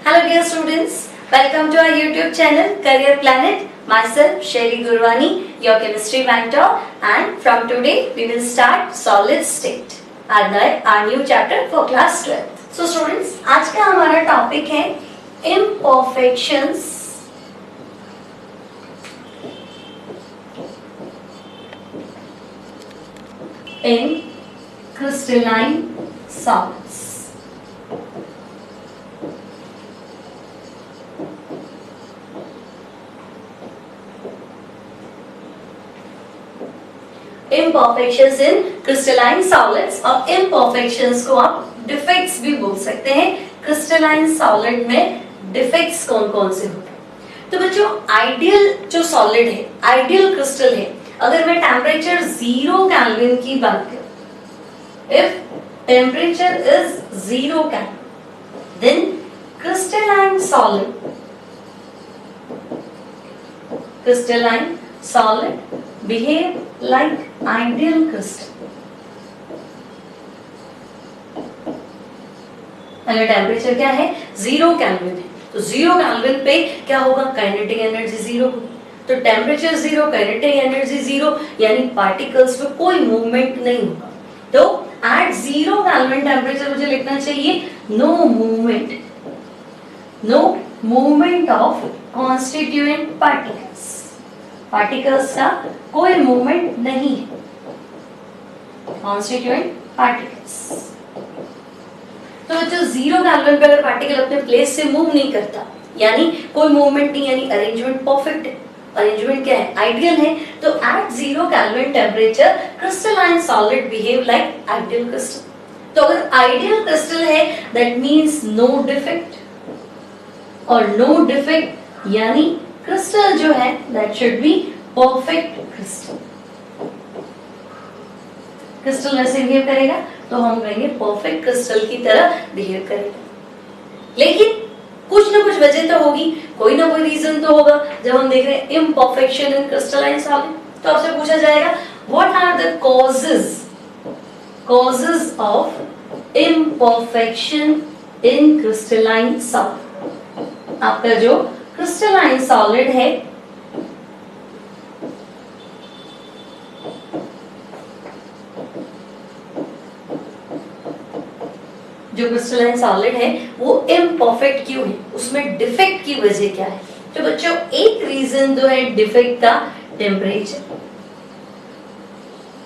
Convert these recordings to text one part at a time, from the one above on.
Hello dear students, welcome to our YouTube channel Career Planet. Myself Sherry Gurwani, your chemistry mentor, and from today we will start solid state, our new chapter for class 12th. So students, आज का हमारा topic है imperfections in crystalline solids. Imperfections in crystalline solids, और imperfections को आप defects भी बोल सकते हैं। क्रिस्टलाइन सॉलिड में डिफेक्ट्स कौन कौन से होते हैं? तो बच्चों, आइडियल जो सॉलिड है, आइडियल क्रिस्टल है, अगर मैं टेम्परेचर 0 केल्विन की बात करूं, if temperature is 0 kelvin, then crystalline solid behave like ideal crystal. अगर टेम्परेचर क्या है 0 केल्विन है, तो 0 केल्विन पे क्या होगा? काइनेटिक एनर्जी 0 होगी। तो टेम्परेचर 0, काइनेटिक एनर्जी 0, यानी पार्टिकल्स पे कोई मूवमेंट नहीं होगा। तो एट 0 केल्विन टेम्परेचर मुझे लिखना चाहिए no movement of constituent particles का कोई मूवमेंट नहीं है। कॉन्स्टिट्यूएंट पार्टिकल्स, तो जो 0 केल्विन पे अगर पार्टिकल अपने प्लेस से मूव नहीं करता, यानी कोई मूवमेंट नहीं, यानी अरेंजमेंट परफेक्ट है। अरेंजमेंट क्या है? आइडियल है। तो at 0 kelvin temperature crystalline solid behave like ideal crystal. तो अगर आइडियल क्रिस्टल है, दैट मींस नो डिफेक्ट, और नो डिफेक्ट यानी क्रिस्टल जो है that should be perfect crystal. Crystal वैसे बिहेव करेगा तो हम कहेंगे परफेक्ट क्रिस्टल की तरह बिहेव करेगा। लेकिन कुछ ना कुछ वजह तो होगी, कोई ना कोई रीजन तो होगा। जब हम देख रहे हैं इम्परफेक्शन इन क्रिस्टलाइन सॉलिड, तो आपसे पूछा जाएगा what are the causes of imperfection in crystalline solid. आपका जो क्रिस्टलाइन सॉलिड है, जो क्रिस्टलाइन सॉलिड है वो इम्परफेक्ट क्यों है, उसमें डिफेक्ट की वजह क्या है? तो बच्चों, एक रीजन जो है डिफेक्ट का टेम्परेचर,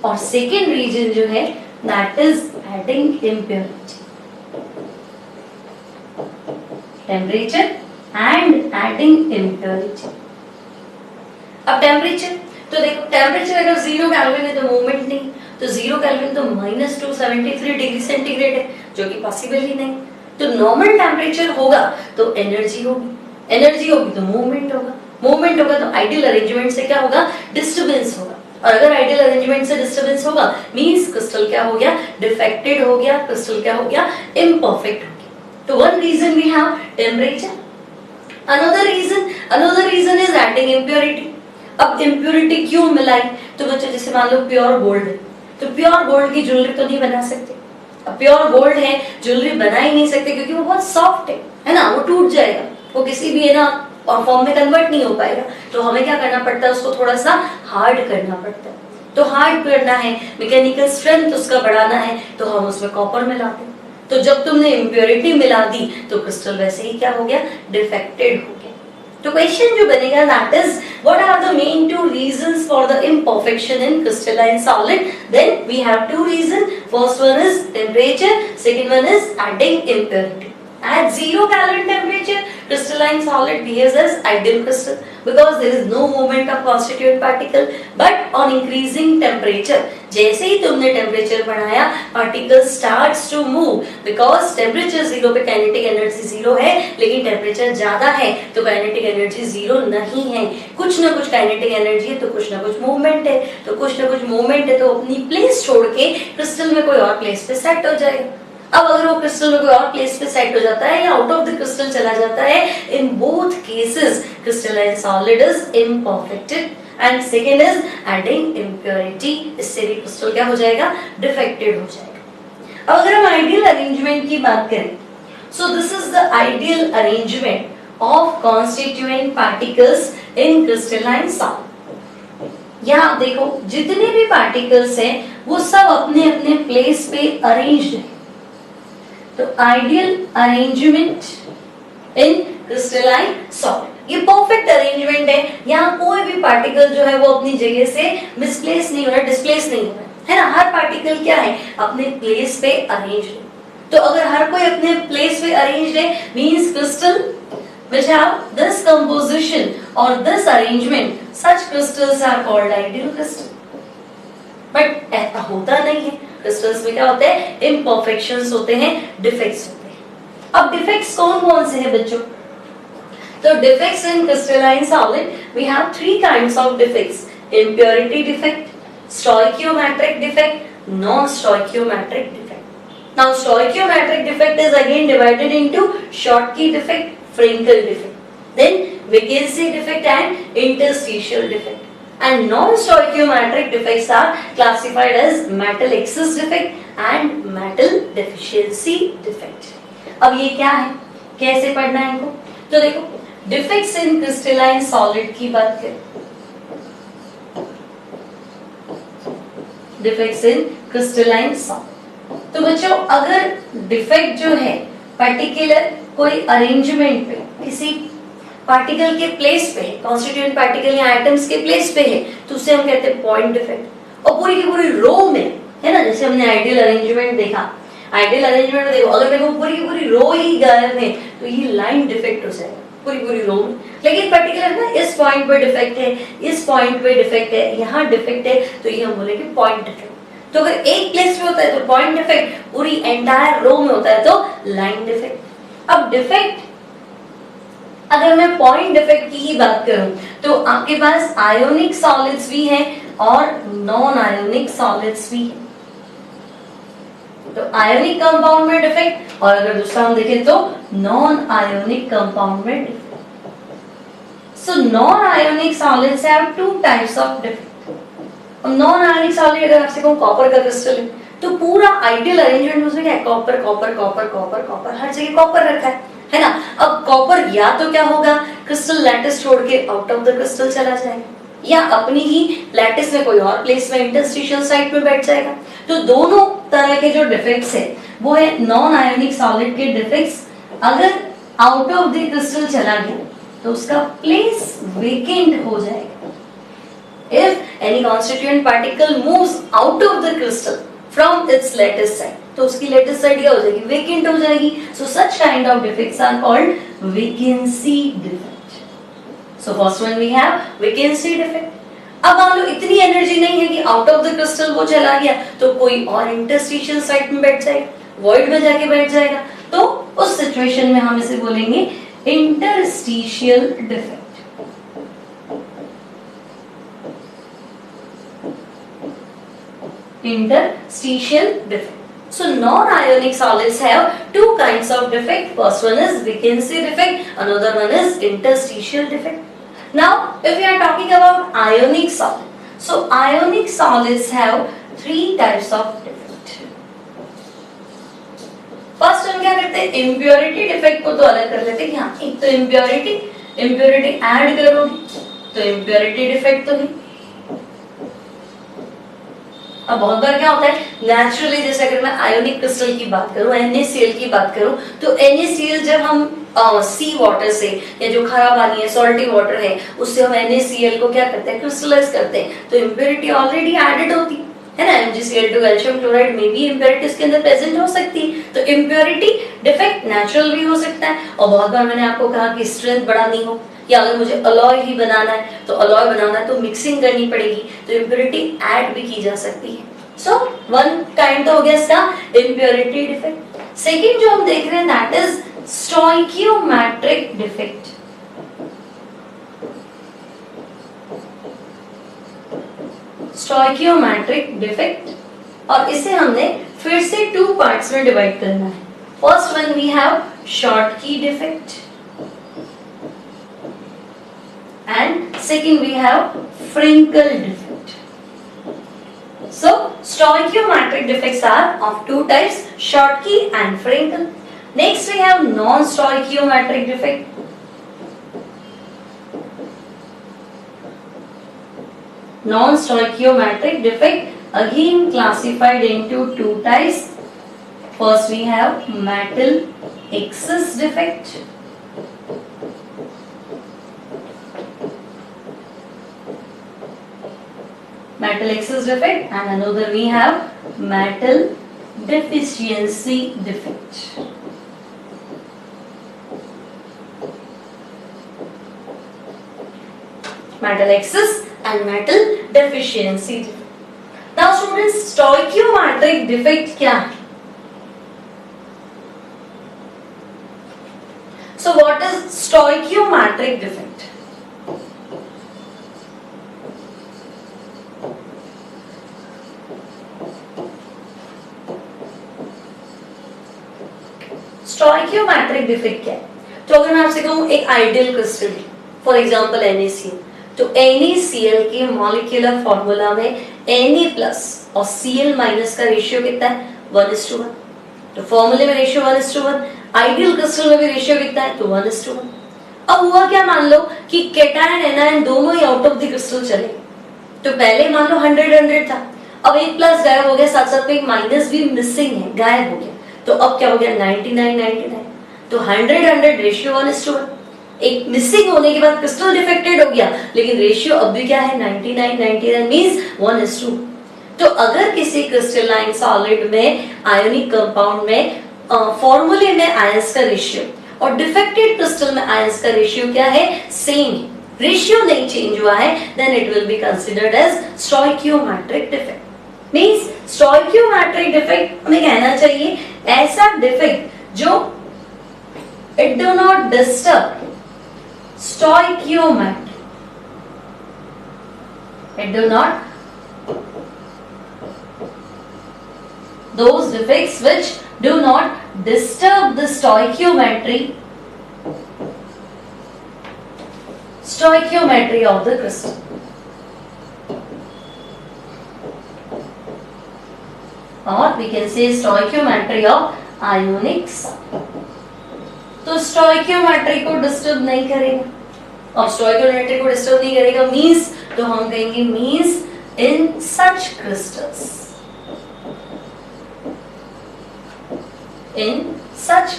और सेकेंड रीजन जो है that is adding impurity. Temperature and adding impurity. अब टेम्परेचर, तो देखो टेम्परेचर अगर 0 केल्विन है तो मूवमेंट नहीं, तो 0 केल्विन तो -273 डिग्री सेंटीग्रेड है, जो कि पॉसिबल ही नहीं। तो नॉर्मल टेम्परेचर होगा तो एनर्जी होगी तो मूवमेंट होगा तो आइडियल अरेंजमेंट से क्या होगा? डिस्टर्बेंस होगा। और अगर आइडियल अरेंजमेंट से डिस्टर्बेंस होगा मींस क्रिस्टल क्या हो गया? डिफेक्टेड हो गया, क्रिस्टल क्या हो गया? इम्परफेक्ट हो गया। तो one reason we have temperature. Another reason is adding impurity. अब impurity क्यों मिलाई? तो बच्चों, जैसे मान लो प्योर गोल्ड है, तो प्योर गोल्ड की ज्वेलरी तो नहीं बना सकते। अब प्योर गोल्ड है, ज्वेलरी बना ही नहीं सकते क्योंकि वो बहुत सॉफ्ट है ना, वो टूट जाएगा, वो किसी भी है ना फॉर्म में कन्वर्ट नहीं हो पाएगा। तो हमें क्या करना पड़ता है? उसको थोड़ा सा हार्ड करना पड़ता है। तो हार्ड करना है, मैकेनिकल स्ट्रेंथ उसका बढ़ाना है, तो हम उसमें कॉपर मिलाते हैं। तो जब तुमने इम्प्योरिटी मिला दी तो क्रिस्टल वैसे ही क्या हो गया? डिफेक्टेड हो गया। तो क्वेश्चन जो बनेगा that is what are the main 2 reasons for the imperfection in crystalline solid? Then we have 2 reason. First one is temperature, second one is adding impurity. At 0 Kelvin temperature, crystalline solid behaves as ideal crystal because there is no movement of constituent particle. But on increasing temperature, जैसे ही तुमने temperature बढ़ाया, particle starts to move because temperature 0 पे kinetic energy 0 है, लेकिन temperature ज्यादा है तो kinetic energy 0 नहीं है। कुछ ना कुछ काइनेटिक एनर्जी है तो कुछ ना कुछ मूवमेंट है, तो कुछ ना कुछ मूवमेंट है तो अपनी प्लेस छोड़ के क्रिस्टल में कोई और प्लेस पे सेट हो जाएगा। अब अगर वो क्रिस्टल में कोई और प्लेस पे सेट हो जाता है या आउट ऑफ द क्रिस्टल चला जाता है, in both cases crystalline solid is imperfected and second is adding impurity. इससे भी क्रिस्टल क्या हो जाएगा? डिफेक्टेड हो जाएगा। अब अगर हम आइडियल अरेंजमेंट की बात करें So this is the ideal arrangement of constituent particles in crystalline solid. यहाँ आप देखो जितने भी पार्टिकल्स हैं वो सब अपने अपने प्लेस पे अरेंज्ड है। तो आइडियल अरेंजमेंट इन क्रिस्टलाइन सॉलिड, ये परफेक्ट अरेंजमेंट है। यहाँ कोई भी पार्टिकल जो है वो अपनी जगह से मिसप्लेस नहीं हो रहा, डिस्प्लेस नहीं हो रहा है ना। हर पार्टिकल क्या है, अपने प्लेस पे अरेंज्ड है। तो अगर हर कोई अपने प्लेस पे अरेंज्ड है, means crystal which have this composition or this arrangement, such crystals are called ideal crystal. But ऐसा होता नहीं है। क्रिस्टल्स में क्या होते हैं, imperfections होते हैं, defects होते हैं। अब defects कौन कौन से हैं बच्चों? तो defects in crystalline solid we have three kinds of defects: impurity defect, stoichiometric defect, non-stoichiometric defect. Now stoichiometric defect is again divided into Schottky defect, Frenkel defect, then vacancy defect and interstitial defect. And non-stoichiometric defects are classified as metal excess defect and metal deficiency defect. अब ये क्या है, कैसे पढ़ना है इनको? तो देखो defects in crystalline solid की बात करें, defects in crystalline solid। तो बच्चों अगर defect जो है पर्टिकुलर कोई अरेंजमेंट पे, किसी पार्टिकल के प्लेस पे है, कॉन्स्टिट्यूएंट पार्टिकल या एटम्स के प्लेस पे है, तो उसे हम कहते हैं पॉइंट डिफेक्ट। और पूरी की पूरी रो में है ना, जैसे हमने आइडियल अरेंजमेंट देखा, आइडियल अरेंजमेंट में देखो अगर देखो पूरी की पूरी रो ही गायब है तो ये लाइन डिफेक्ट हो जाएगा पूरी पूरी रो में। लेकिन पर्टिकुलर ना इस पॉइंट पे डिफेक्ट है, इस पॉइंट पे डिफेक्ट है, यहाँ डिफेक्ट है, तो ये हम बोलेंगे पॉइंट डिफेक्ट। तो अगर एक प्लेस पे होता है तो पॉइंट डिफेक्ट, पूरी एंटायर रो में होता है तो लाइन डिफेक्ट। अब डिफेक्ट, अगर मैं पॉइंट डिफेक्ट की ही बात करूं तो आपके पास आयोनिक सॉलिड्स भी हैं और नॉन आयोनिक सॉलिड्स भी हैं। तो आयोनिक कंपाउंड में डिफेक्ट, और अगर दूसरा हम देखें तो नॉन आयोनिक कंपाउंड में defect. So non ionic solids have two types of defect. Non ionic solid अगर आपसे कहूं कॉपर का क्रिस्टल है तो पूरा आइडियल अरेंजमेंट उसमें क्या है, copper copper copper copper copper, हर जगह कॉपर रखा है ना। अब कॉपर या तो क्या होगा, क्रिस्टल लैटिस छोड़ के आउट ऑफ द क्रिस्टल चला जाएगा, या अपनी ही लैटिस में कोई और प्लेस में इंटरस्टिशियल साइट में बैठ जाएगा। तो दोनों तरह के जो डिफेक्ट्स है वो है नॉन आयोनिक सॉलिड के डिफेक्ट्स। अगर आउट ऑफ द क्रिस्टल चला गया तो उसका प्लेस वेकेंट हो जाएगा। If any constituent particle moves out of the crystal from its lattice side, तो उसकी lattice side क्या हो जाएगी, vacant हो जाएगी। So such kind of defects are called vacancy defect. So first one we have vacancy defect. अब मान लो इतनी एनर्जी नहीं है कि आउट ऑफ द क्रिस्टल वो चला गया तो कोई और इंटरस्टिशियल साइट में बैठ जाएगा, वॉइड में जाके बैठ जाएगा, तो उस सिचुएशन में हम इसे बोलेंगे interstitial defect. Interstitial defect. So non-ionic solids have two kinds of defect. First one is vacancy defect, another one is interstitial defect. Now, if we are talking about ionic solid, so ionic solids have three types of defect. First हम क्या करते हैं, impurity defect को तो अलग कर लेते हैं। यहाँ एक तो impurity add करोगे तो impurity defect तो नहीं। अब बहुत बार क्या होता है, नेचुरली जैसे अगर मैं आयोनिक क्रिस्टल की बात करूं, NaCl की बात करूं, तो NaCl जब हम सी वाटर से या जो खारा पानी है, सॉल्टी वाटर है, उससे हम NaCl को क्या करते हैं, क्रिस्टलाइज करते हैं, तो इम्प्योरिटी ऑलरेडी एडेड होती है ना। MgCl2 कैल्शियम क्लोराइड में भी इम्प्योरिटी इसके अंदर प्रेजेंट हो सकती है। तो इम्प्योरिटी डिफेक्ट नेचुरल भी हो सकता है, और बहुत बार मैंने आपको कहा कि स्ट्रेंथ बढ़ानी हो या अगर मुझे अलॉय ही बनाना है तो अलॉय बनाना है तो मिक्सिंग करनी पड़ेगी, तो इम्प्योरिटी ऐड भी की जा सकती है। सो वन काइंड तो हो गया इसका इम्प्योरिटी डिफेक्ट। सेकंड जो हम देख रहे हैं that is stoichiometric defect. Stoichiometric defect, और इसे हमने फिर से टू पार्ट्स में डिवाइड करना है। First one we have Schottky defect and second we have Frenkel defect. So stoichiometric defects are of two types, Schottky and Frenkel. Next we have non-stoichiometric defect. Non-stoichiometric defect again classified into two types. First we have metal excess defect. Metal excess defect, and another we have metal deficiency defect. Metal excess and metal deficiency defect. Now students, stoichiometric defect क्या है? So what is stoichiometric defect? Stoichiometric defect क्या है? तो अगर मैं आपसे कहूं एक ideal crystal, for example NaCl, तो NaCl के मॉलिक्यूलर फॉर्मूला में Na प्लस और Cl माइनस का रेशियो कितना है? 1:1. तो फॉर्मूले में रेशियो 1:1, आइडियल क्रिस्टल में भी रेशियो कितना है? तो 1:1. अब हुआ क्या, मान लो कि केटायन एनायन दोनों ही आउट ऑफ द क्रिस्टल चले गए. तो पहले मान लो 100 था, अब एक प्लस गायब हो गया, साथ साथ में एक माइनस भी मिसिंग है, गायब हो गया. तो अब क्या हो गया? 99. तो 100 रेशियो 1:1. एक मिसिंग होने के बाद क्रिस्टल डिफेक्टेड हो गया, लेकिन रेशियो अब भी क्या है? 99 मींस 1:2. तो अगर किसी क्रिस्टलाइन सॉलिड में आयोनिक कंपाउंड में फॉर्मूले में आयंस का रेशियो और डिफेक्टेड क्रिस्टल में आयंस का रेशियो क्या है? सेम है, रेशियो नहीं चेंज हुआ है, then it will be considered as stoichiometric defect. Means stoichiometric defect हमें कहना चाहिए ऐसा डिफेक्ट जो it do not disturb stoichiometry. It do not, those defects which do not disturb the stoichiometry of the crystal. Or we can say stoichiometry of ionics. तो stoichiometry को disturb नहीं करेगा. अब स्टोइकियोमेट्री को डिस्टर्ब नहीं करेगा means, तो हम कहेंगे means in such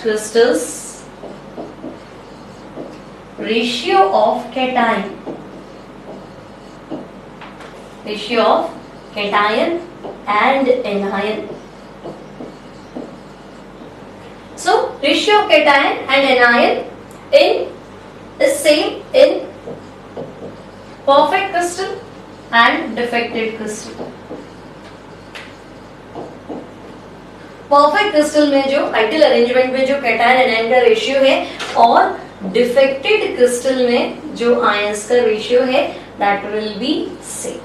crystals ratio of cation and anion. So ratio of cation and anion is same in perfect crystal and defected crystal. Perfect crystal में जो ideal arrangement में जो cation anion का ratio है और defected crystal में जो ions का ratio है that will be same.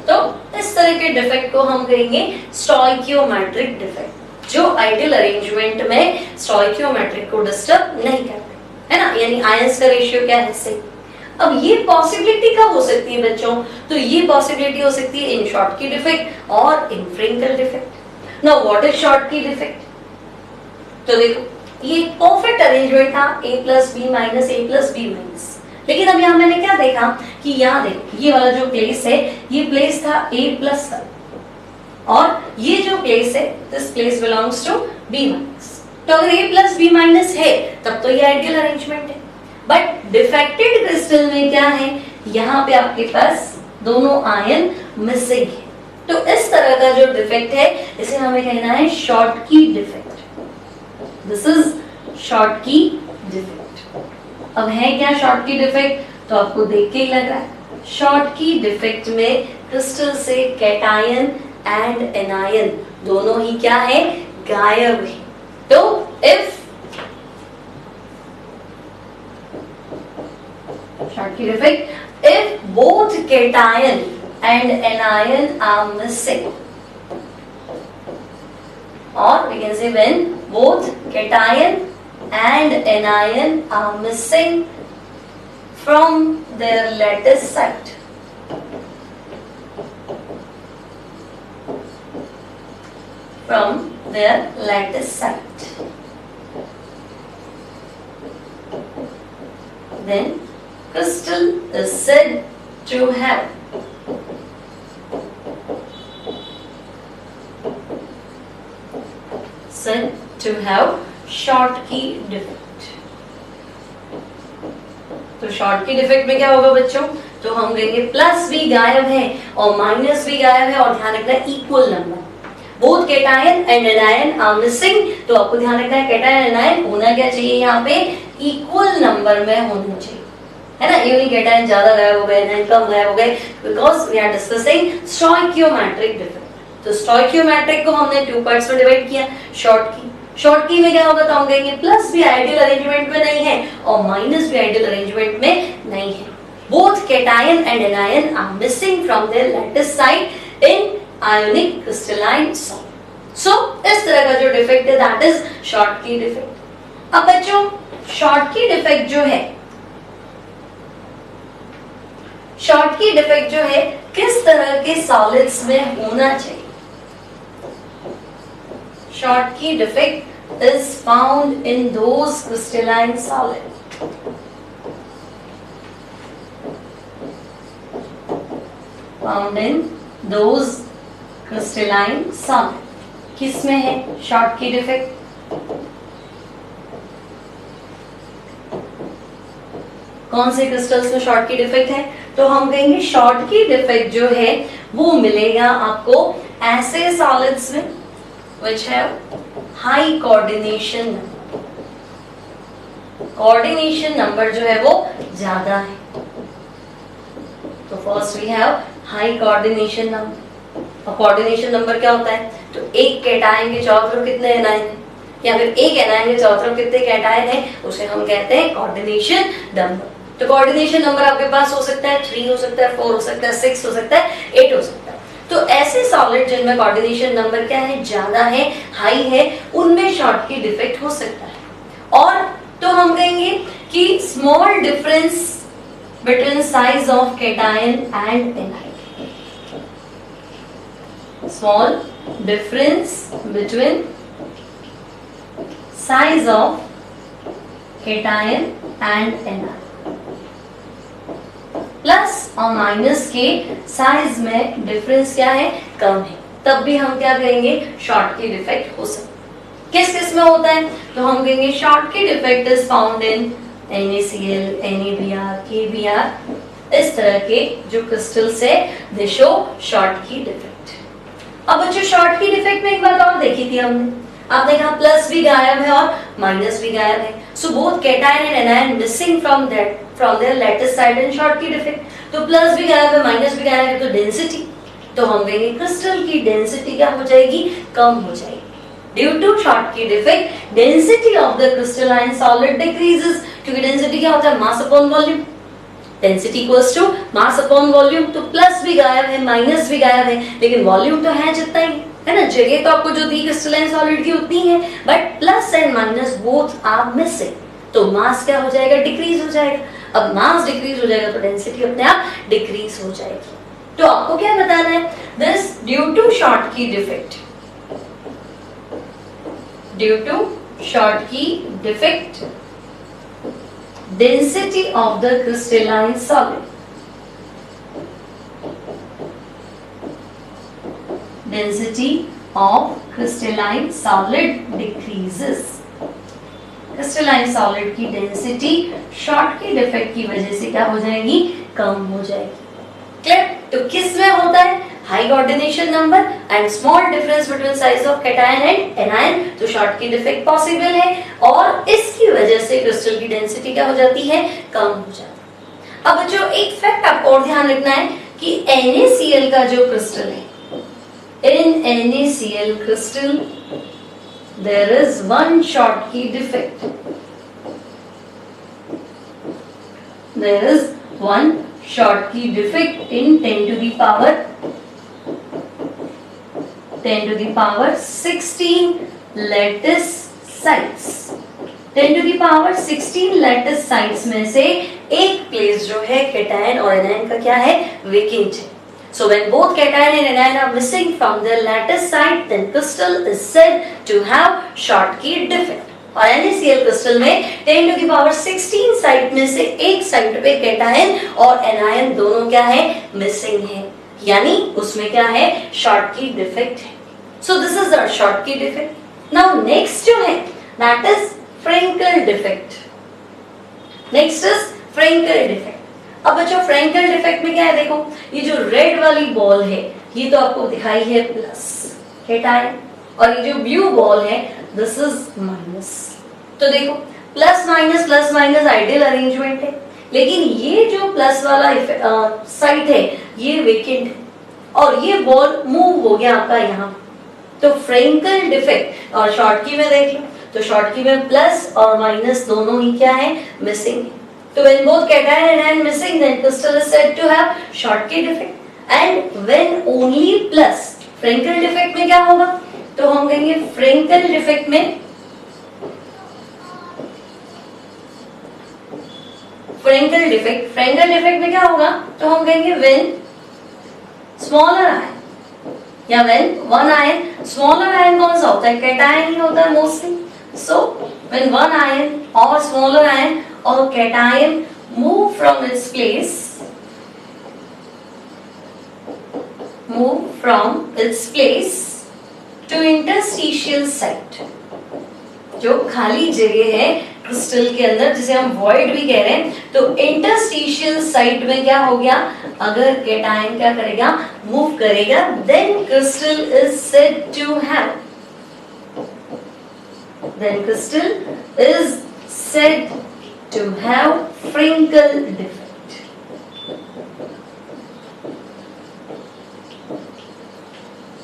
तो इस तरह के defect को हम कहेंगे stoichiometric defect, जो आइडियल अरेंजमेंट में स्टोइकियोमेट्रिक को डिस्टर्ब नहीं करते, है ना, यानी आयंस का रेशियो क्या है? सही. अब ये पॉसिबिलिटी कब हो सकती है बच्चों? तो ये पॉसिबिलिटी हो सकती है इन शॉर्टकी डिफेक्ट और इन Frenkel defect. Now what is Schottky defect? तो देखो ये परफेक्ट अरेंजमेंट था A + B - A + B-, लेकिन अब यहाँ मैंने क्या देखा कि यहाँ देखो ये वाला जो प्लेस है, ये प्लेस था A+ का, और ये जो प्लेस है this place belongs to B-. तो अगर A + B- है तब तो ये आइडियल अरेंजमेंट है. बट डिफेक्टेड क्रिस्टल में क्या है? यहाँ पे आपके पास दोनों आयन मिसिंग है. तो इस तरह का जो डिफेक्ट है इसे हमें कहना है Schottky defect. This is Schottky defect. अब है क्या शॉर्टकी डिफेक्ट? तो आपको देख के ही लग रहा है, शॉर्टकी डिफेक्ट में क्रिस्टल से कैटायन एंड एनायन दोनों ही क्या है? गायब है. तो if Schottky defect, if both cation and anion are missing, or we can say when both cation and anion are missing from their lattice site, from their lattice site, then crystal is said to have Schottky defect. तो Schottky defect में क्या होगा बच्चों? तो हम कहेंगे plus भी गायब है और माइनस भी गायब है, और ध्यान रखना equal number, both cation and anion are missing. तो आपको ध्यान रखना है कैटायन एनायन होना क्या चाहिए यहाँ पे, इक्वल नंबर में होना चाहिए, है ना। ये नहीं कैटायन ज्यादा गायब हो गए एनायन कम गायब हो गए, because we are discussing stoichiometric difference. तो स्टोइकियोमेट्रिक को हमने 2 पार्ट्स में डिवाइड किया। शॉर्टकी में क्या होगा, तो हम कहेंगे प्लस भी आइडियल अरेंजमेंट में नहीं है और माइनस भी आइडियल अरेंजमेंट में नहीं है। Both cation and anion are missing from their lattice side in ionic crystalline salt. So इस तरह का जो डिफेक्ट है दैट इज शॉर्टकी डिफेक्ट। अब बच्चों शॉर्टकी डिफेक्ट जो है, शॉर्टकी डिफेक्ट जो है किस तरह के सॉलिड्स में होना चाहिए? Schottky defect is found in those crystalline solids किसमें है Schottky defect? कौन से क्रिस्टल्स में Schottky defect है? तो हम कहेंगे Schottky defect जो है वो मिलेगा आपको ऐसे सॉलिड्स में which have high coordination number. Coordination number जो है वो ज्यादा है। तो first we have high coordination number। और coordination number क्या होता है? तो एक कैटायन के चारों तरफ कितने एनायन है, या फिर एक एनायन के चारों तरफ कितने कैटायन है, उसे हम कहते हैं coordination number। तो coordination number आपके पास हो सकता है 3, हो सकता है 4, हो सकता है 6, हो सकता है 8, हो सकता है। तो ऐसे सॉलिड जिनमें कोऑर्डिनेशन नंबर क्या है, ज्यादा है, हाई है, उनमें शॉर्टकी डिफेक्ट हो सकता है। और तो हम कहेंगे कि small difference between size of cation and anion, small difference between size of cation and anion, plus और माइनस के साइज में डिफरेंस क्या है, कम है, तब भी हम क्या कहेंगे, शॉर्टकी डिफेक्ट हो सकता है। किस किस में होता है? तो हम कहेंगे Schottky defect is found in NaCl, NaBr, KBr, इस तरह के जो क्रिस्टल्स है दे शो शॉर्टकी डिफेक्ट। अब बच्चों शॉर्टकी डिफेक्ट में एक बात और देखी थी हमने, आप देखा प्लस भी गायब है और माइनस भी गायब है। So both cation and anion missing from their lattice side in Schottky defect. तो प्लस भी गायब है, माइनस भी गायब है, तो डेंसिटी, तो हम कहेंगे क्रिस्टल की डेंसिटी क्या हो जाएगी, कम हो जाएगी। Due to Schottky defect density of the crystalline solid decreases, क्योंकि डेंसिटी क्या होता है, mass upon volume, density equals to mass upon volume. तो प्लस भी गायब है, माइनस भी गायब है, लेकिन वॉल्यूम तो है जितना ही है ना, जगह तो आपको जो दी क्रिस्टलाइन सॉलिड की उतनी है, but plus and minus both are missing, तो मास क्या हो जाएगा, डिक्रीज हो जाएगा। अब मास डिक्रीज हो जाएगा तो डेंसिटी अपने आप डिक्रीज हो जाएगी। तो आपको क्या बताना है, this due to Schottky defect, due to Schottky defect density of the crystalline solid, density of crystalline solid decreases, crystalline solid की डेंसिटी शॉर्टकी डिफेक्ट की वजह से क्या हो जाएगी, कम हो जाएगी। क्लियर? तो किस में होता है, high coordination number and small difference between size of cation and anion, तो शॉर्टकी डिफेक्ट पॉसिबल है और इसकी वजह से क्रिस्टल की डेंसिटी क्या हो जाती है, कम हो जाती है। अब बच्चों एक फैक्ट आपको और ध्यान रखना है कि NaCl का जो क्रिस्टल है, in NaCl crystal there is one Schottky defect, there is one Schottky defect in 10 to the power 16 lattice sites, 10 to the power 16 lattice sites में से एक प्लेस जो है कैटायन और एनायन का क्या है, वेकेंट है। So when both cation and anion are missing from their lattice site, then crystal is said to have Schottky defect. और NaCl क्रिस्टल में 10 टू की पावर 16 साइट में से एक साइट पे कैटायन और एनायन दोनों क्या है, मिसिंग है, यानी उसमें क्या है, शॉर्टकी डिफेक्ट है। So this is the Schottky defect. Now next जो है that is Frenkel defect. Next is Frenkel defect. अब बच्चों फ्रेंकल डिफेक्ट में क्या है, देखो ये जो रेड वाली बॉल है ये तो आपको दिखाई है प्लस कैटायन, और ये जो ब्लू बॉल है दिस इज माइनस। तो देखो प्लस माइनस आइडियल अरेंजमेंट है, लेकिन ये जो प्लस वाला साइड है ये वेकेंट है और ये बॉल मूव हो गया आपका यहाँ, तो फ्रेंकल डिफेक्ट। और शॉर्टकी में देख लो तो शॉर्टकी में प्लस और माइनस दोनों ही क्या है, मिसिंग है। तो when both cation and anion missing, then crystal is said to have Schottky defect. And when only plus, Frenkel defect में क्या होगा, तो हम कहेंगे Frenkel defect में Frenkel defect में क्या होगा, तो हम कहेंगे when smaller ion या when one ion, smaller ion कौन सा होता है, cation ही होता है mostly. So when one ion or smaller ion or cation move from its place to interstitial site, जो खाली जगह है क्रिस्टल के अंदर जिसे हम void भी कह रहे हैं, तो interstitial site में क्या हो गया, अगर cation क्या करेगा, मूव करेगा, then crystal is said to have Frenkel defect.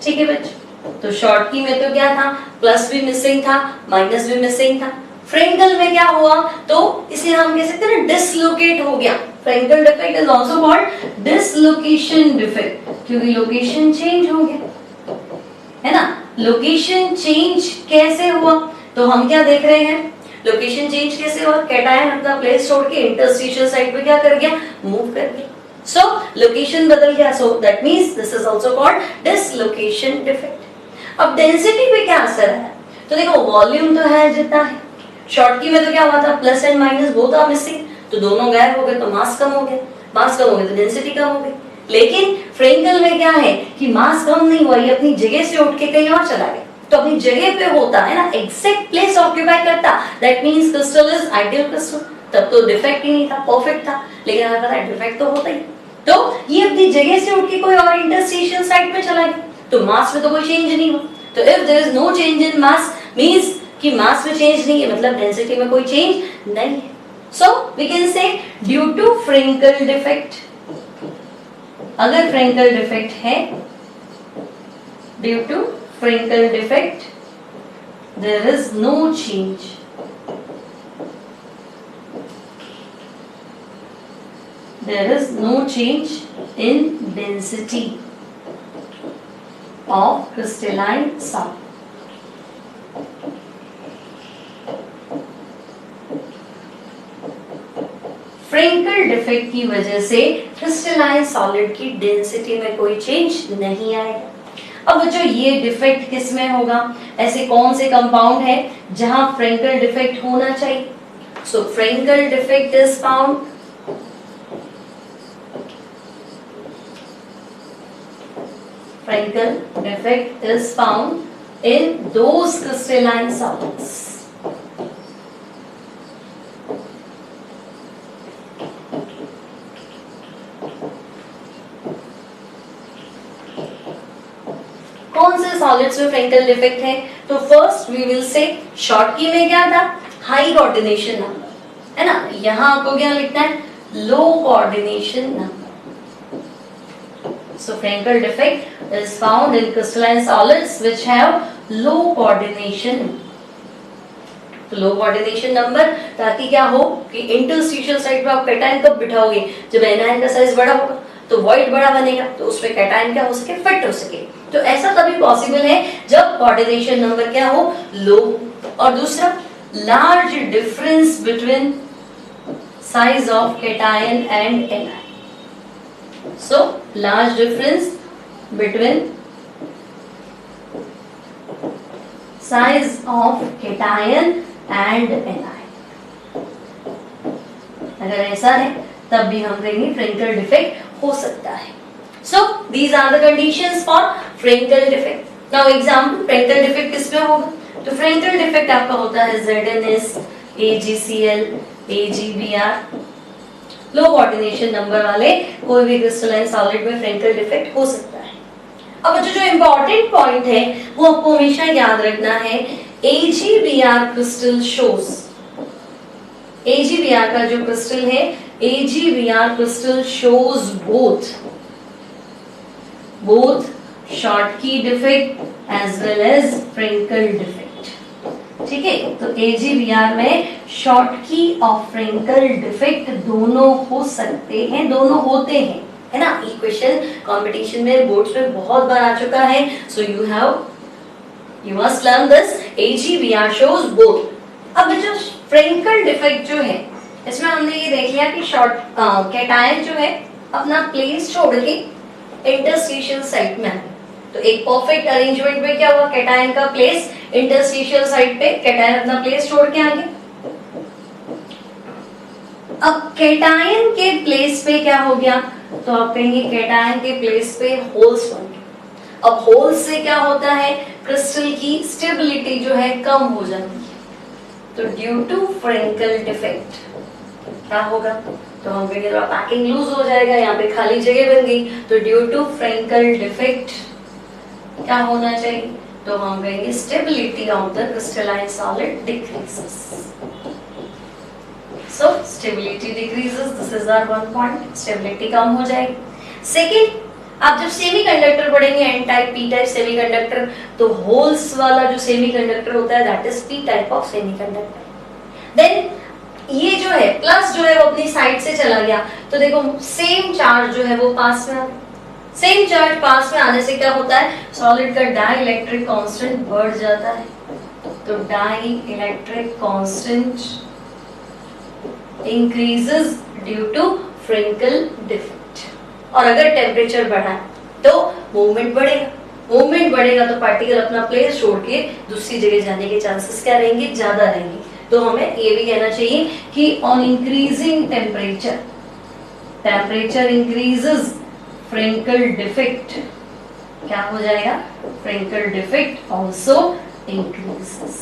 ठीक है बच्चों, तो शॉर्टकी में तो क्या था, प्लस भी मिसिंग था, माइनस भी मिसिंग था। फ्रेंकल में क्या हुआ, तो इसे हम कह सकते हैं ना डिसलोकेट हो गया। Frenkel defect is also called dislocation defect, क्योंकि लोकेशन चेंज हो गया, है ना। लोकेशन चेंज कैसे हुआ, तो हम क्या देख रहे हैं, लोकेशन चेंज कैसे हुआ, कैटायन अपना प्लेस छोड़ के इंटरस्टिशियल साइट पे क्या कर गया, मूव कर गया। सो लोकेशन बदल गया, so that means this is also called dislocation defect. अब डेंसिटी पे क्या असर है, तो देखो वॉल्यूम तो है जितना है, शॉर्टकी में तो क्या हुआ था, plus and minus both are missing, तो दोनों गायब हो गए, तो मास कम हो गया, मास कम हो गया तो डेंसिटी कम हो गई। लेकिन फ्रेंकल में क्या है कि मास कम नहीं हुआ, ये अपनी जगह से उठ के कहीं और चला गया, तो अपनी जगह पे होता है ना, एग्जैक्ट प्लेस ऑक्यूपाई करता, that means crystal is ideal crystal. तब तो डिफेक्ट ही नहीं था, परफेक्ट था, लेकिन हमें पता है डिफेक्ट तो होता ही, तो ये अपनी जगह से उठ के कोई और इंटरस्टिशियल साइट पे चला गया, तो मास में तो कोई चेंज नहीं हुआ। तो if there is no change in mass means कि मास में चेंज नहीं है, मतलब डेंसिटी में कोई चेंज नहीं है। So we can say due to Frenkel defect, अगर फ्रेंकल डिफेक्ट है, due to Frenkel defect, there is no change. There is no change in density of crystalline solid. Frenkel defect की वजह से crystalline solid की density में कोई change नहीं आएगा। अब बच्चों ये डिफेक्ट किस में होगा, ऐसे कौन से कंपाउंड है जहां फ्रेंकल डिफेक्ट होना चाहिए। So Frenkel defect is found in those crystalline solids कौन से सॉलिड्स में फ्रेंकल डिफेक्ट है, तो फर्स्ट वी विल से शॉर्टकी में क्या था, हाई कोऑर्डिनेशन नंबर, है ना, यहां आपको क्या लिखना है, low coordination number. So Frenkel defect is found in crystalline solids which have low coordination. तो लो कोऑर्डिनेशन नंबर, ताकि क्या हो कि इंटरस्टिशियल साइट पे आप कैटायन कब बिठाओगे, जब एनायन का साइज बड़ा होगा तो वॉइड बड़ा बनेगा, तो उसमें कैटायन क्या हो सके, फिट हो सके। तो ऐसा तभी पॉसिबल है जब कोऑर्डिनेशन नंबर क्या हो, लो। और दूसरा, large difference between size of cation and anion. So large difference between size of cation and anion. अगर ऐसा है तब भी हम कहेंगे फ्रेंकल डिफेक्ट हो सकता है। So these are the conditions for Frenkel defect. Now example, Frenkel defect किसमें होगा? तो फ्रेंकल डिफेक्ट आपका होता है ZNS, AgCl, AgBr। लो कोऑर्डिनेशन नंबर वाले कोई भी क्रिस्टलाइन सॉलिड में फ्रेंकल डिफेक्ट हो सकता है। अब जो इंपॉर्टेंट पॉइंट है वो आपको हमेशा याद रखना है, AgBr क्रिस्टल शोज, AgBr का जो क्रिस्टल है, AgBr crystal shows both Schottky defect as well as Frenkel defect। ठीक है, तो AgBr में Schottky और Frenkel defect दोनों हो सकते हैं, दोनों होते हैं, है ना। ये क्वेश्चन कंपटीशन में बोर्ड्स में बहुत बार आ चुका है। सो you must learn this, AgBr shows both। अब जो Frenkel defect जो है, इसमें हमने ये देख लिया कि कैटायन जो है अपना प्लेस छोड़ के इंटरस्टिशियल साइट में है। तो एक परफेक्ट अरेंजमेंट में क्या हुआ, कैटायन का प्लेस इंटरस्टिशियल साइट पे, कैटायन अपना प्लेस छोड़ के आ गया। अब कैटायन के प्लेस पे क्या हो गया, तो आप कहेंगे कैटायन के प्लेस पे होल्स बन गए। अब होल्स से क्या होता है, क्रिस्टल की स्टेबिलिटी जो है कम हो जाती है। तो ड्यू टू फ्रेंकल डिफेक्ट क्या होगा, तो हम कहेंगे थोड़ा पैकिंग लूज हो जाएगा, यहाँ पे खाली जगह बन गई। तो ड्यू टू फ्रेंकल डिफेक्ट क्या होना चाहिए, तो हम कहेंगे stability of the crystalline solid decreases. So stability decreases, this is our one point, stability कम हो जाएगी। सेकंड, आप जब सेमीकंडक्टर पढ़ेंगे, N type P type semiconductor, तो होल्स वाला जो सेमीकंडक्टर होता है that is P type of semiconductor. Then ये जो है प्लस जो है वो अपनी साइड से चला गया, तो देखो सेम चार्ज जो है वो पास में आ गया। सेम चार्ज पास में आने से क्या होता है, सॉलिड का डाइइलेक्ट्रिक कांस्टेंट बढ़ जाता है। तो dielectric constant increases due to Frenkel defect. और अगर टेम्परेचर बढ़ा तो मूवमेंट बढ़ेगा, मूवमेंट बढ़ेगा तो पार्टिकल अपना प्लेस छोड़ के दूसरी जगह जाने के चांसेस क्या रहेंगे, ज्यादा रहेंगे। तो हमें ये भी कहना चाहिए कि on increasing temperature, temperature increases Frenkel defect क्या हो जाएगा, Frenkel defect also increases.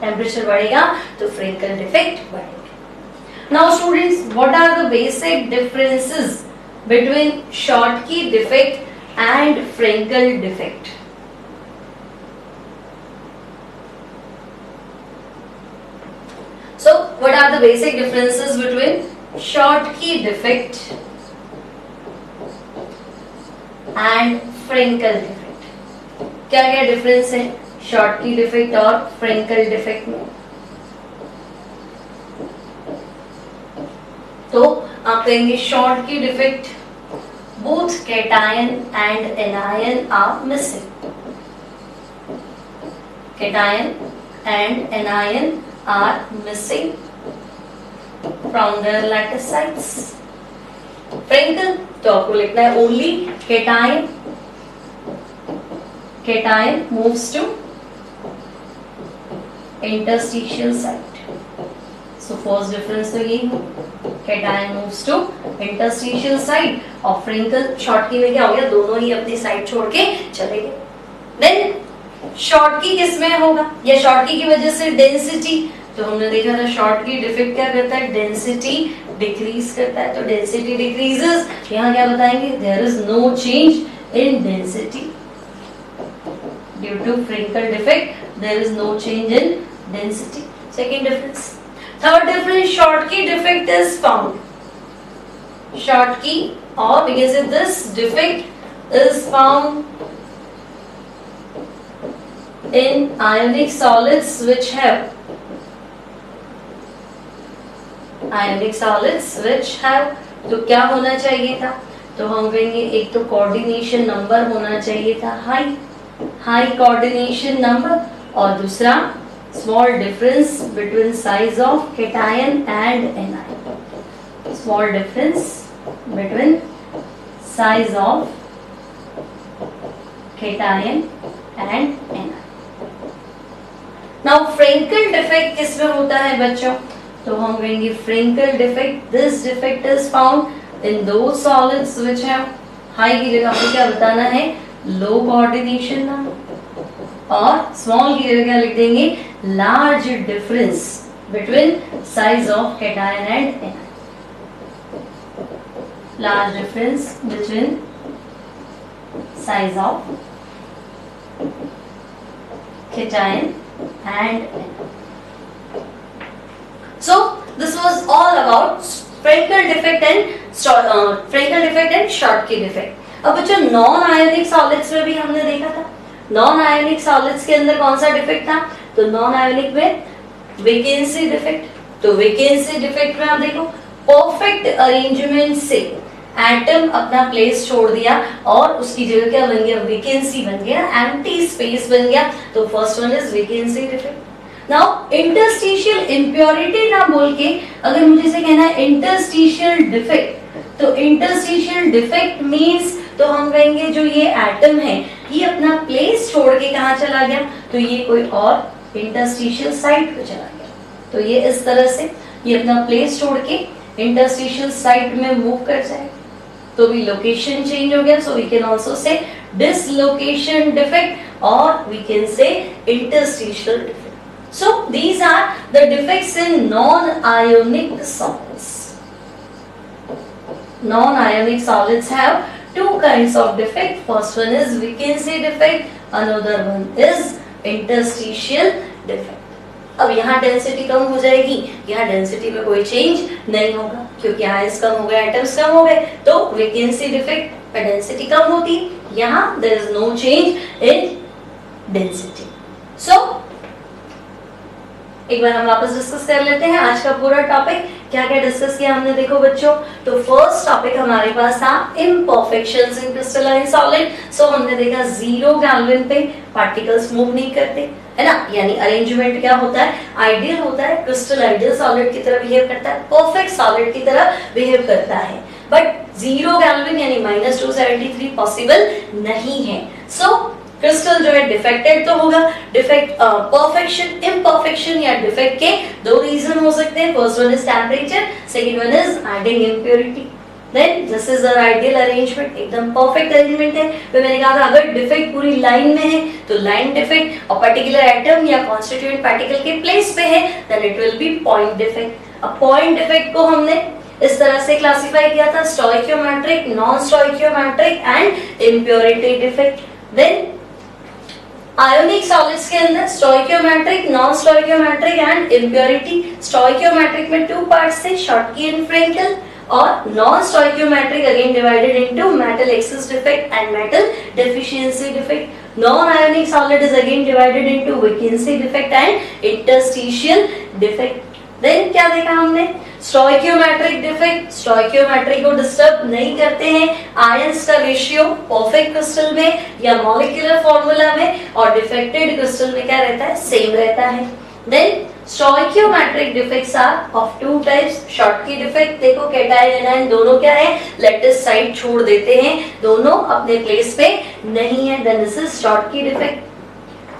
Temperature बढ़ेगा तो फ्रेंकल डिफेक्ट बढ़ेगा। Now students, what are the basic differences between Schottky defect and Frenkel defect? So, what are the basic differences between Schottky defect and Frenkel defect? क्या क्या difference है Schottky defect और Frenkel defect में? तो आप कहेंगे Schottky defect, both cation and anion are missing. Cation and anion are missing from their lattice sites. Frenkel, तो आपको लिखना है only cation moves to interstitial site. So first difference तो यही है, cation moves to interstitial site और Frenkel Schottky में क्या हो गया, दोनों ही अपनी साइड छोड़ के चले गए। Then Schottky किसमें होगा, या Schottky की वजह से डेंसिटी, तो हमने देखा था Schottky डिफेक्ट क्या करता है, डेंसिटी डिक्रीज करता है। तो डेंसिटी डिक्रीजेस, यहाँ क्या बताएंगे, there is no change in density due to Frenkel defect, there is no change in density. Second difference. Third difference, Schottky defect is found, Schottky or we can say this defect is found in ionic solids which have तो क्या होना चाहिए था, तो हम कहेंगे एक तो कोऑर्डिनेशन नंबर होना चाहिए था हाई कोऑर्डिनेशन नंबर, और दूसरा small difference between size of cation and anion, small difference between size of cation and anion. Now Frenkel defect किसमें होता है बच्चों? तो हम कहेंगे Frenkel defect, this defect is found in दो सॉलिड्स व्हिच हैव, हाई की जगह पे क्या बताना है? लो कोऑर्डिनेशन ना, और स्मॉल की जगह क्या लिख देंगे? Large difference between size of cation and anion, large difference between size of cation and so this was all about Frenkel defect and Schottky defect. अब बच्चों नॉन आयोनिक सॉलिड्स में भी हमने देखा था, नॉन आयोनिक सॉलिड्स के अंदर कौन सा डिफेक्ट था? तो नॉन आयोनिक में वेकेंसी डिफेक्ट। तो वेकेंसी डिफेक्ट में आप देखो परफेक्ट अरेंजमेंट से एटम अपना प्लेस छोड़ दिया और उसकी जगह क्या बन गया? वेकेंसी बन गया, एम्प्टी स्पेस बन गया। तो first one is vacancy defect. Now interstitial impurity ना बोल के अगर मुझे से कहना है इंटरस्टिशियल डिफेक्ट, तो इंटरस्टिशियल डिफेक्ट मींस तो हम कहेंगे जो ये एटम है ये अपना प्लेस छोड़ के कहां चला गया? तो ये कोई और इंटरस्टिशियल साइट पे चला गया। तो ये इस तरह से ये अपना प्लेस छोड़ के इंटरस्टिशियल साइट में मूव कर जाए तो भी लोकेशन चेंज हो गया। So we can also say dislocation defect और we can say interstitial defect. So these are the defects in non ionic solids. Non ionic solids have two kinds of defect. First one is vacancy defect, another one is interstitial defect. अब यहाँ density कम हो जाएगी, यहाँ density में कोई change नहीं होगा क्योंकि आयंस कम हो गए, एटम्स कम हो गए, तो वेकेंसी डिफेक्ट में डेंसिटी कम होती, यहाँ there is no change in density. So एक बार हम वापस डिस्कस कर लेते हैं आज का पूरा टॉपिक। क्या क्या डिस्कस किया हमने देखो बच्चों। तो फर्स्ट टॉपिक हमारे पास था इम्परफेक्शंस इन क्रिस्टलाइन सॉलिड। सो हमने देखा 0 केल्विन पे पार्टिकल्स मूव नहीं करते, है ना, यानी अरेंजमेंट क्या होता है? आइडियल होता है, क्रिस्टल आइडियल सॉलिड की तरह बिहेव करता है, परफेक्ट सॉलिड की तरह बिहेव करता है। बट 0 केल्विन यानी -273 पॉसिबल नहीं है। सो क्रिस्टल जो है डिफेक्टेड तो होगा। डिफेक्ट परफेक्शन, इम्परफेक्शन या डिफेक्ट के दो रीजन हो सकते हैं। First one is temperature, second one is adding impurity. Then this is our ideal arrangement, एकदम परफेक्ट अरेंजमेंट है। तो मैंने कहा था अगर डिफेक्ट पूरी लाइन में है तो लाइन डिफेक्ट, और पर्टिकुलर एटम या कॉन्स्टिट्यूएंट पार्टिकल के प्लेस पे है then it will be point defect. अब पॉइंट डिफेक्ट को हमने इस तरह से क्लासिफाई किया था, stoichiometric, non stoichiometric and impurity defect. Then ionic solids के अंदर stoichiometric, non stoichiometric and impurity. Stoichiometric में 2 पार्ट्स थे, शॉटकी एंड फ्रेंकल, और non stoichiometric again divided into metal excess defect and metal deficiency defect. Non ionic solid is again divided into vacancy defect and interstitial defect. Then क्या देखा हमने? Stoichiometric defect, stoichiometry को disturb नहीं करते हैं, ions का ratio perfect crystal में या मॉलिक्यूलर फार्मूला में, और डिफेक्टेड क्रिस्टल में क्या रहता है? सेम रहता है। Then stoichiometric defects are of 2 types. Schottky defect देखो कैटायन एनायन दोनों क्या है? लैटिस साइड छोड़ देते हैं, दोनों अपने प्लेस पे नहीं है, then this is Schottky defect.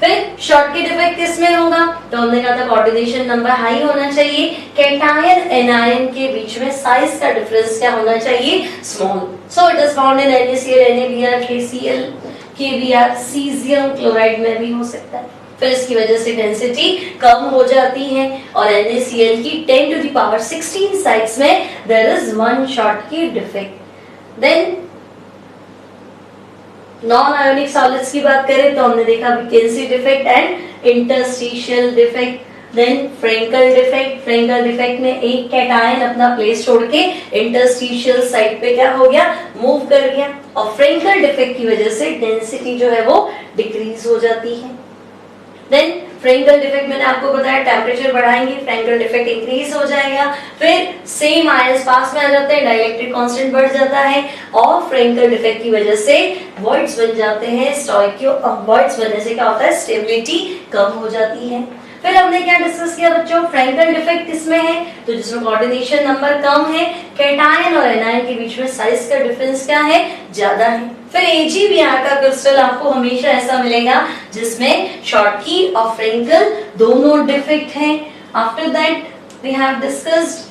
फिर शॉटकी डिफेक्ट किसमें होगा? तो हमने कहा था कोऑर्डिनेशन नंबर हाई होना चाहिए, कैटायन एनायन के बीच में साइज का डिफरेंस क्या होना चाहिए? Small. So it is found in NaCl, NaBr, KCl, KBr, caesium chloride में भी हो सकता है। फिर इसकी वजह से डेंसिटी कम हो जाती है और NaCl की 10⁻16 साइट्स में there is 1 Schottky defect. Then non ionic solids की बात करें तो हमने देखा vacancy defect and interstitial defect. Then Frenkel defect, Frenkel defect में एक कैटायन अपना प्लेस छोड़ के इंटरस्टिशियल साइट पे क्या हो गया? मूव कर गया, और फ्रेंकल डिफेक्ट की वजह से डेंसिटी जो है वो डिक्रीज हो जाती है। देन फ्रेंकल डिफेक्ट मैंने आपको बताया टेम्परेचर बढ़ाएंगे, फ्रेंकल डिफेक्ट इंक्रीज हो जाएगा, फिर सेम आयंस पास में आ जाते हैं, डाइलेक्ट्रिक कांस्टेंट बढ़ जाता है, और फ्रेंकल डिफेक्ट की वजह से वॉइड्स बन जाते हैं। स्टोइकियो वॉइड्स बनने से क्या होता है? स्टेबिलिटी कम हो जाती है। फिर हमने क्या डिस्कस किया बच्चों? फ्रेंकल डिफेक्ट किसमें है? तो जिसमें कोऑर्डिनेशन नंबर कम है, कैटायन और एनायन के बीच में साइज का डिफरेंस क्या है? ज्यादा है। फिर AgBr का क्रिस्टल आपको हमेशा ऐसा मिलेगा जिसमें शॉर्टकी और फ्रिंकल दोनों डिफेक्ट हैं. After that we have discussed.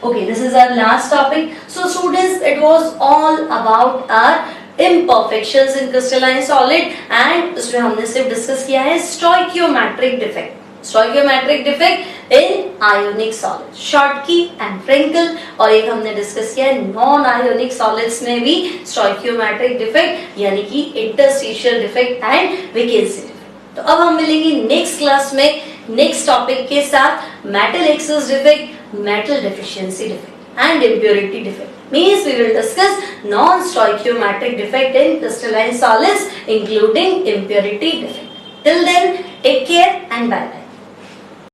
Okay, this is our last topic. So students, it was all about our imperfections in crystalline solid and उसमें हमने सिर्फ डिस्कस किया है stoichiometric defect. Stoichiometric defect in ionic solids, Schottky and Frenkel. और एक हमने discuss किया है नॉन आयोनिक सॉलिड्स में भी stoichiometric defect यानी कि interstitial defect and vacancy defect. तो अब हम मिलेंगे नेक्स्ट क्लास में नेक्स्ट टॉपिक के साथ metal excess defect, metal deficiency defect and impurity defect. Means we will discuss non stoichiometric defect in crystalline solids including impurity defect. Till then take care and bye bye.